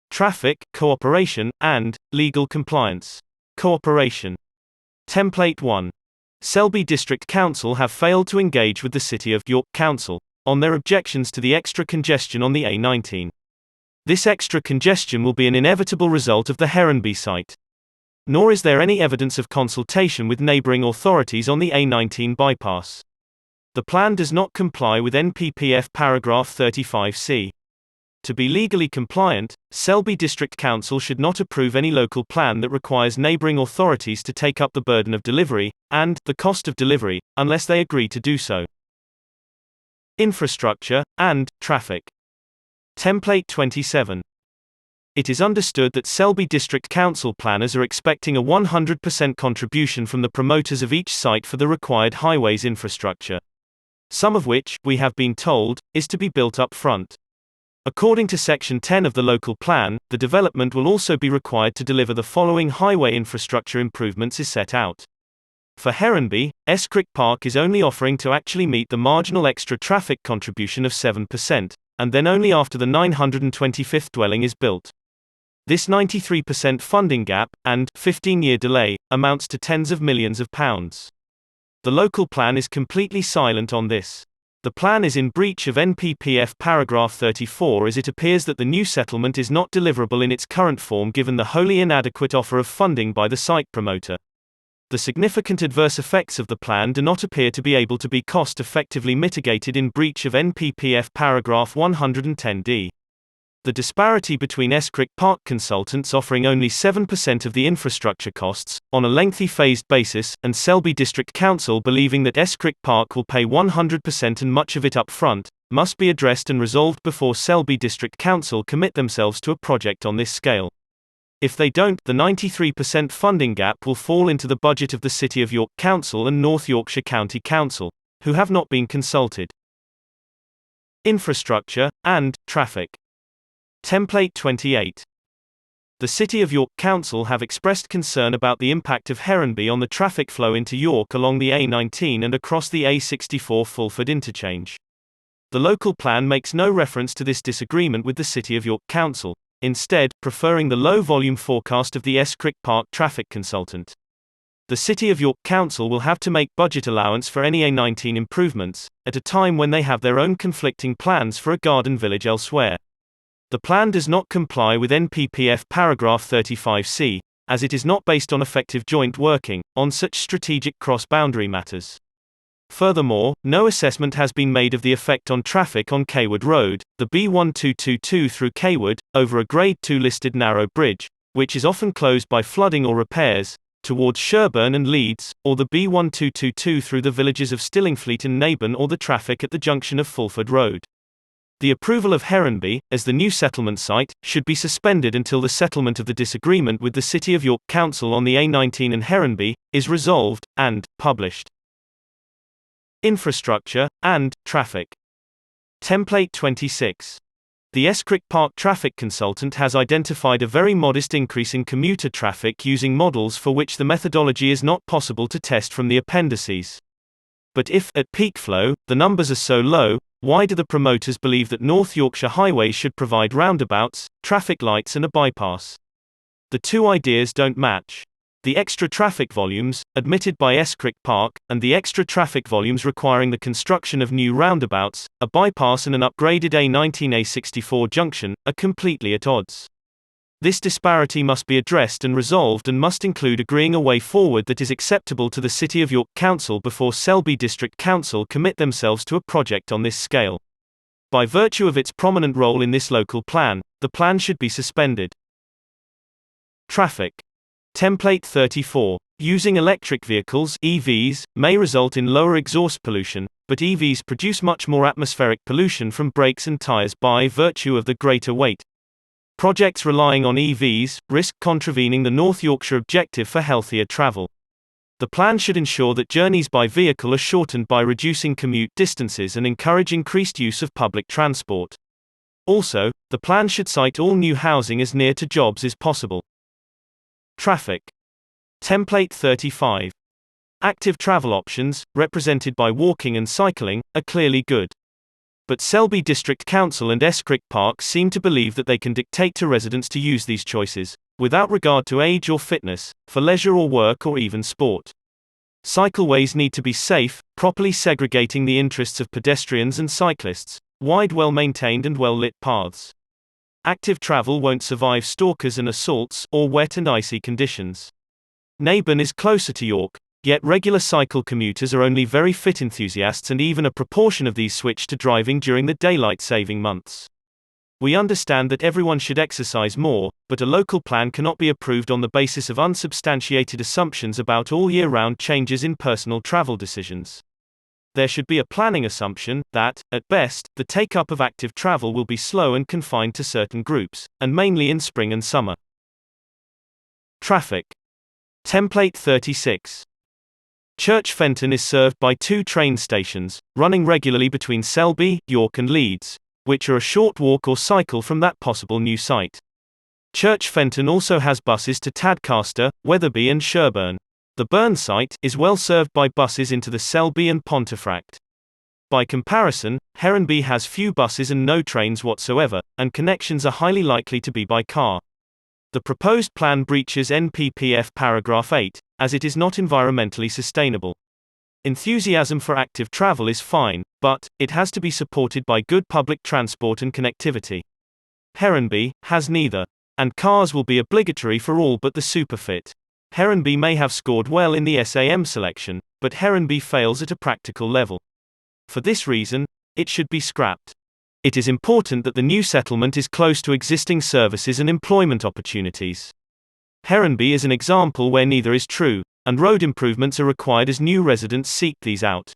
traffic, cooperation, and legal compliance. Cooperation. Template 1. Selby District Council have failed to engage with the City of York Council on their objections to the extra congestion on the A19. This extra congestion will be an inevitable result of the Heronby site. Nor is there any evidence of consultation with neighbouring authorities on the A19 bypass. The plan does not comply with NPPF paragraph 35C. To be legally compliant, Selby District Council should not approve any local plan that requires neighbouring authorities to take up the burden of delivery, and the cost of delivery, unless they agree to do so. Infrastructure and traffic. Template 27. It is understood that Selby District Council planners are expecting a 100% contribution from the promoters of each site for the required highways infrastructure. Some of which, we have been told, is to be built up front. According to Section 10 of the local plan, the development will also be required to deliver the following highway infrastructure improvements is set out. For Heronby, Escrick Park is only offering to actually meet the marginal extra traffic contribution of 7%, and then only after the 925th dwelling is built. This 93% funding gap, and 15-year delay, amounts to tens of millions of pounds. The local plan is completely silent on this. The plan is in breach of NPPF paragraph 34 as it appears that the new settlement is not deliverable in its current form given the wholly inadequate offer of funding by the site promoter. The significant adverse effects of the plan do not appear to be able to be cost-effectively mitigated in breach of NPPF paragraph 110D. The disparity between Escrick Park consultants offering only 7% of the infrastructure costs, on a lengthy phased basis, and Selby District Council believing that Escrick Park will pay 100% and much of it up front, must be addressed and resolved before Selby District Council commit themselves to a project on this scale. If they don't, the 93% funding gap will fall into the budget of the City of York Council and North Yorkshire County Council, who have not been consulted. Infrastructure and traffic. Template 28. The City of York Council have expressed concern about the impact of Heronby on the traffic flow into York along the A19 and across the A64 Fulford interchange. The local plan makes no reference to this disagreement with the City of York Council, instead, preferring the low volume forecast of the Escrick Park traffic consultant. The City of York Council will have to make budget allowance for any A19 improvements, at a time when they have their own conflicting plans for a garden village elsewhere. The plan does not comply with NPPF paragraph 35C, as it is not based on effective joint working on such strategic cross-boundary matters. Furthermore, no assessment has been made of the effect on traffic on Cawood Road, the B1222 through Cawood, over a Grade 2 listed narrow bridge, which is often closed by flooding or repairs, towards Sherburn and Leeds, or the B1222 through the villages of Stillingfleet and Naburn or the traffic at the junction of Fulford Road. The approval of Heronby, as the new settlement site, should be suspended until the settlement of the disagreement with the City of York Council on the A19 and Heronby is resolved and published. Infrastructure and traffic. Template 26. The Escrick Park traffic consultant has identified a very modest increase in commuter traffic using models for which the methodology is not possible to test from the appendices. But if, at peak flow, the numbers are so low, why do the promoters believe that North Yorkshire highways should provide roundabouts, traffic lights and a bypass? The two ideas don't match. The extra traffic volumes, admitted by Escrick Park, and the extra traffic volumes requiring the construction of new roundabouts, a bypass and an upgraded A19-A64 junction, are completely at odds. This disparity must be addressed and resolved and must include agreeing a way forward that is acceptable to the City of York Council before Selby District Council commit themselves to a project on this scale. By virtue of its prominent role in this local plan, the plan should be suspended. Traffic. Template 34. Using electric vehicles (EVs) may result in lower exhaust pollution, but EVs produce much more atmospheric pollution from brakes and tires by virtue of the greater weight. Projects relying on EVs risk contravening the North Yorkshire objective for healthier travel. The plan should ensure that journeys by vehicle are shortened by reducing commute distances and encourage increased use of public transport. Also, the plan should cite all new housing as near to jobs as possible. Traffic. Template 35. Active travel options, represented by walking and cycling, are clearly good. But Selby District Council and Escrick Park seem to believe that they can dictate to residents to use these choices, without regard to age or fitness, for leisure or work or even sport. Cycleways need to be safe, properly segregating the interests of pedestrians and cyclists, wide well-maintained and well-lit paths. Active travel won't survive stalkers and assaults, or wet and icy conditions. Naburn is closer to York, yet regular cycle commuters are only very fit enthusiasts, and even a proportion of these switch to driving during the daylight-saving months. We understand that everyone should exercise more, but a local plan cannot be approved on the basis of unsubstantiated assumptions about all year-round changes in personal travel decisions. There should be a planning assumption that, at best, the take-up of active travel will be slow and confined to certain groups, and mainly in spring and summer. Traffic. Template 36. Church Fenton is served by 2 train stations, running regularly between Selby, York and Leeds, which are a short walk or cycle from that possible new site. Church Fenton also has buses to Tadcaster, Wetherby and Sherburn. The Burn site is well served by buses into the Selby and Pontefract. By comparison, Heronby has few buses and no trains whatsoever, and connections are highly likely to be by car. The proposed plan breaches NPPF paragraph 8, as it is not environmentally sustainable. Enthusiasm for active travel is fine, but it has to be supported by good public transport and connectivity. Heronby has neither, and cars will be obligatory for all but the superfit. Heronby may have scored well in the SAM selection, but Heronby fails at a practical level. For this reason, it should be scrapped. It is important that the new settlement is close to existing services and employment opportunities. Heronby is an example where neither is true, and road improvements are required as new residents seek these out.